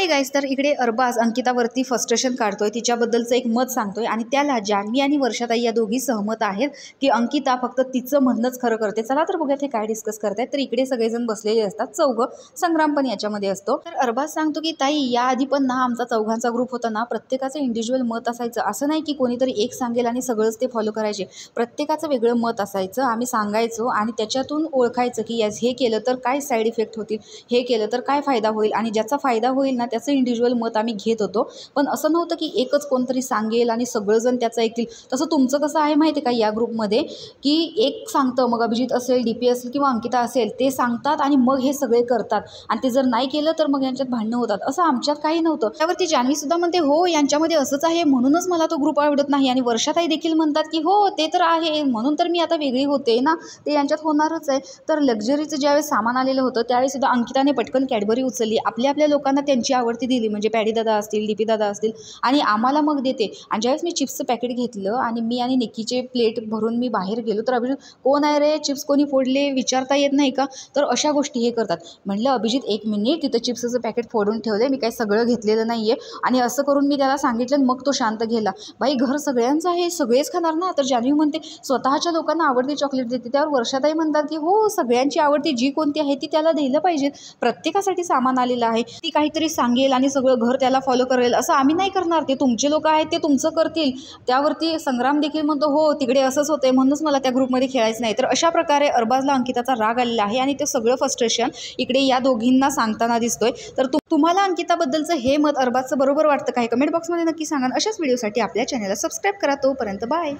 Hi guys, तर इकडे Arbaaz अंकितावरती frustration काढतोय, तिच्याबद्दलचं एक मत सांगतोय आणि त्याला जान्हवी आणि वर्षाताई या दोघी सहमत आहेत की अंकिता फक्त तिचं म्हणणंच खरं करते। चला तर बघूया ते काय डिस्कस करतायत। तर इकडे सगळेजण बसलेले असतात, चौघं, संग्राम पण याच्यामध्ये असतो। तर अरबाज सांगतो की ताई, याआधी पण ना आमचा चौघांचा ग्रुप होता ना, प्रत्येकाचं इंडिव्हिज्युअल मत असायचं, असं नाही की कोणीतरी एक सांगेल आणि सगळंच ते फॉलो करायचे। प्रत्येकाचं वेगळं मत असायचं, आम्ही सांगायचो आणि त्याच्यातून ओळखायचं की यास हे केलं तर काय साईड इफेक्ट होतील, हे केलं तर काय फायदा होईल, आणि ज्याचा फायदा होईल ना त्याचं इंडिव्हिज्युअल मत आम्ही घेत होतो। पण असं नव्हतं की एकच कोणतरी सांगेल आणि सगळेजण त्याचं ऐकतील। तसं तुमचं कसं आहे माहिती आहे का, या ग्रुपमध्ये की एक सांगतं, मग अभिजित असेल, डीपी असेल किंवा अंकिता असेल, ते सांगतात आणि मग हे सगळे करतात, आणि ते जर नाही केलं तर मग यांच्यात भांडणं होतात। असं आमच्यात काही नव्हतं। त्यावरती जान्हवी सुद्धा म्हणते, हो यांच्यामध्ये असंच आहे, म्हणूनच मला तो ग्रुप आवडत नाही। आणि वर्षाताई देखील म्हणतात की हो ते तर आहे, म्हणून तर मी आता वेगळी होते ना, ते यांच्यात होणारच आहे। तर लक्झरीचं ज्यावेळेस सामान आलेलं होतं त्यावेळेस सुद्धा अंकिताने पटकन कॅडबरी उचलली, आपल्या लोकांना त्यांची आवडती दिली, म्हणजे पॅडी दादा असतील, डीपी दादा असतील, आणि आम्हाला मग देते। आणि ज्यावेळेस मी चिप्सचं पॅकेट घेतलं आणि मी आणि निक्कीचे प्लेट भरून मी बाहेर गेलो, तर अभिजित, कोण आहे रे, चिप्स कोणी फोडले, विचारता येत नाही का? तर अशा गोष्टी हे करतात। म्हणलं अभिजित एक मिनिट, तिथं चिप्सचं पॅकेट फोडून ठेवले, मी काही सगळं घेतलेलं नाही आहे, आणि असं करून मी त्याला सांगितलं, मग तो शांत गेला। बाई घर सगळ्यांचं आहे, सगळेच खाणार ना। तर जान्हवी म्हणते स्वतःच्या लोकांना आवडती चॉकलेट देते, त्यावर वर्षाताई म्हणतात की हो सगळ्यांची आवडती जी कोणती आहे ती त्याला द्यायला पाहिजे, प्रत्येकासाठी सामान आलेलं आहे, ती काहीतरी सांगेल आणि सगळं घर त्याला फॉलो करेल, असं आम्ही नाही करणार, ते तुमचे लोक आहेत ते तुमचं करतील। त्यावरती संग्राम देखील म्हणतो, हो तिकडे असंच होतंय, म्हणूनच मला त्या ग्रुपमध्ये खेळायचं नाही। तर अशा प्रकारे अरबाजला अंकिताचा राग आलेला आहे आणि ते सगळं फ्रस्ट्रेशन इकडे या दोघींना सांगताना दिसतोय। तर तुम्हाला अंकिताबद्दलचं हे मत अरबाजचं बरोबर वाटतं काय? कमेंट बॉक्समध्ये नक्की सांगा। अशाच व्हिडिओसाठी आपल्या चॅनलला सबस्क्राईब करा। तोपर्यंत बाय।